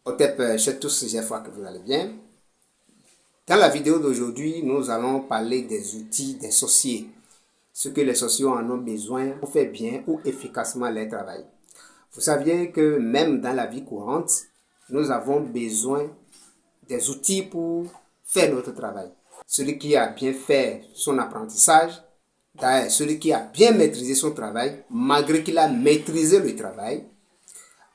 Otep, chers tous, j'espère que vous allez bien. Dans la vidéo d'aujourd'hui, nous allons parler des outils des sorciers. Ce que les sorciers en ont besoin pour faire bien ou efficacement leur travail. Vous saviez que même dans la vie courante, nous avons besoin des outils pour faire notre travail. Celui qui a bien fait son apprentissage, d'ailleurs, celui qui a bien maîtrisé son travail, malgré qu'il a maîtrisé le travail,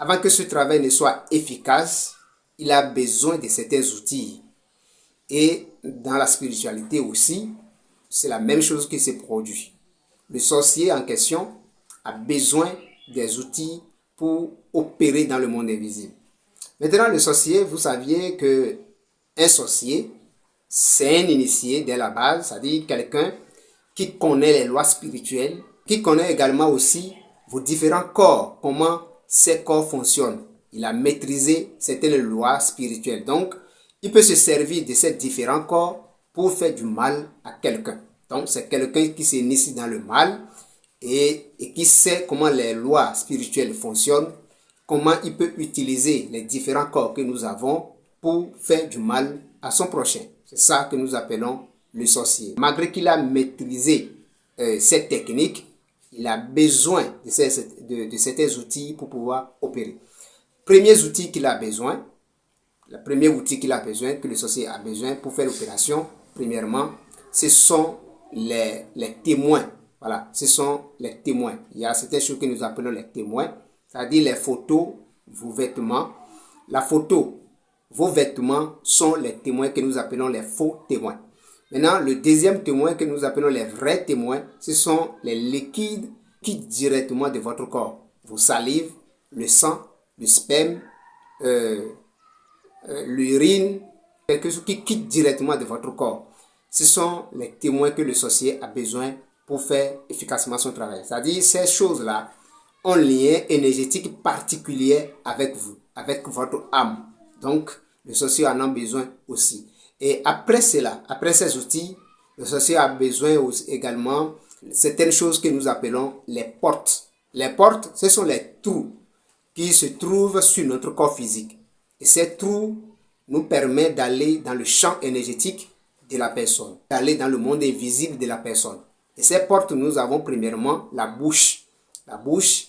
avant que ce travail ne soit efficace, il a besoin de certains outils. Et dans la spiritualité aussi, c'est la même chose qui se produit. Le sorcier en question a besoin des outils pour opérer dans le monde invisible. Maintenant, le sorcier, vous saviez que un sorcier, c'est un initié dès la base, c'est-à-dire quelqu'un qui connaît les lois spirituelles, qui connaît également aussi vos différents corps, comment ces corps fonctionnent. Il a maîtrisé certaines lois spirituelles. Donc, il peut se servir de ces différents corps pour faire du mal à quelqu'un. Donc, c'est quelqu'un qui s'initie dans le mal et qui sait comment les lois spirituelles fonctionnent, comment il peut utiliser les différents corps que nous avons pour faire du mal à son prochain. C'est ça que nous appelons le sorcier. Malgré qu'il a maîtrisé cette technique, il a besoin de certains outils pour pouvoir opérer. Premier outil qu'il a besoin, le premier outil qu'il a besoin, que le sorcier a besoin pour faire l'opération, premièrement, ce sont les témoins. Voilà, ce sont les témoins. Il y a certaines choses que nous appelons les témoins, c'est-à-dire les photos, vos vêtements. La photo, vos vêtements sont les témoins que nous appelons les faux témoins. Maintenant, le deuxième témoin que nous appelons les vrais témoins, ce sont les liquides qui quittent directement de votre corps. Vos salives, le sang, le sperme, l'urine, quelque chose qui quitte directement de votre corps. Ce sont les témoins que le sorcier a besoin pour faire efficacement son travail. C'est-à-dire ces choses-là ont un lien énergétique particulier avec vous, avec votre âme. Donc, le sorcier en a besoin aussi. Et après cela, après ces outils, le sorcier a besoin aussi également de certaines choses que nous appelons les portes. Les portes, ce sont les trous qui se trouvent sur notre corps physique. Et ces trous nous permettent d'aller dans le champ énergétique de la personne, d'aller dans le monde invisible de la personne. Et ces portes, nous avons premièrement la bouche. La bouche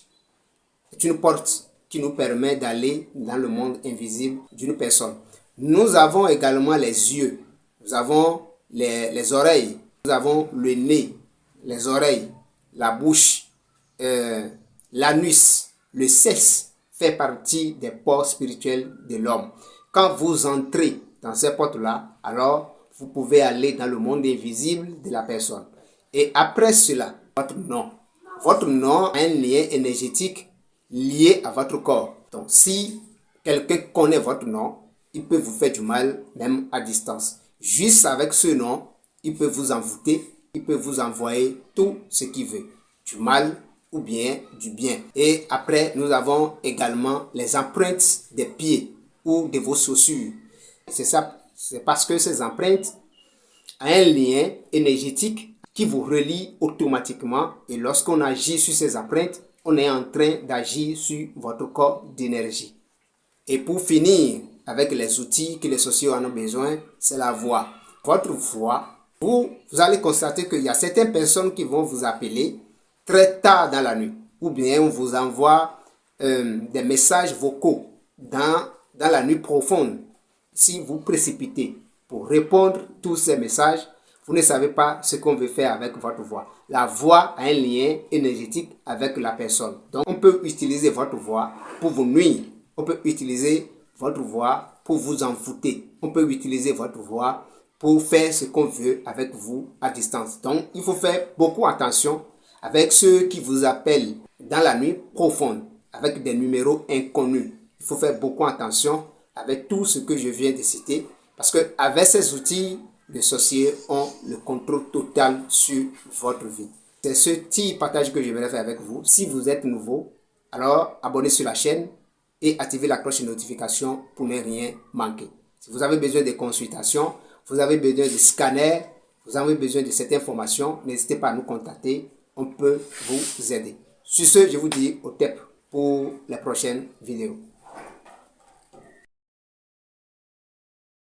est une porte qui nous permet d'aller dans le monde invisible d'une personne. Nous avons également les yeux, nous avons les oreilles, nous avons le nez, les oreilles, la bouche, l'anus, le sexe fait partie des portes spirituelles de l'homme. Quand vous entrez dans ces portes-là, alors vous pouvez aller dans le monde invisible de la personne. Et après cela, votre nom a un lien énergétique lié à votre corps. Donc, si quelqu'un connaît votre nom, il peut vous faire du mal, même à distance. Juste avec ce nom, il peut vous envoûter, il peut vous envoyer tout ce qu'il veut. Du mal ou bien du bien. Et après, nous avons également les empreintes des pieds ou de vos chaussures. C'est ça, c'est parce que ces empreintes ont un lien énergétique qui vous relie automatiquement. Et lorsqu'on agit sur ces empreintes, on est en train d'agir sur votre corps d'énergie. Et pour finir, avec les outils que les sorciers en ont besoin, c'est la voix. Votre voix, vous allez constater qu'il y a certaines personnes qui vont vous appeler très tard dans la nuit. Ou bien on vous envoie des messages vocaux dans la nuit profonde. Si vous précipitez pour répondre à tous ces messages, vous ne savez pas ce qu'on veut faire avec votre voix. La voix a un lien énergétique avec la personne. Donc, on peut utiliser votre voix pour vous nuire. On peut utiliser votre voix pour vous envoûter. On peut utiliser votre voix pour faire ce qu'on veut avec vous à distance. Donc, il faut faire beaucoup attention avec ceux qui vous appellent dans la nuit profonde, avec des numéros inconnus. Il faut faire beaucoup attention avec tout ce que je viens de citer, parce qu'avec ces outils, les sorciers ont le contrôle total sur votre vie. C'est ce petit partage que je vais faire avec vous. Si vous êtes nouveau, alors abonnez-vous sur la chaîne et activez la cloche de notification pour ne rien manquer. Si vous avez besoin de consultations, vous avez besoin de scanners, vous avez besoin de cette information, n'hésitez pas à nous contacter. On peut vous aider. Sur ce, je vous dis au TEP pour les prochaines vidéos.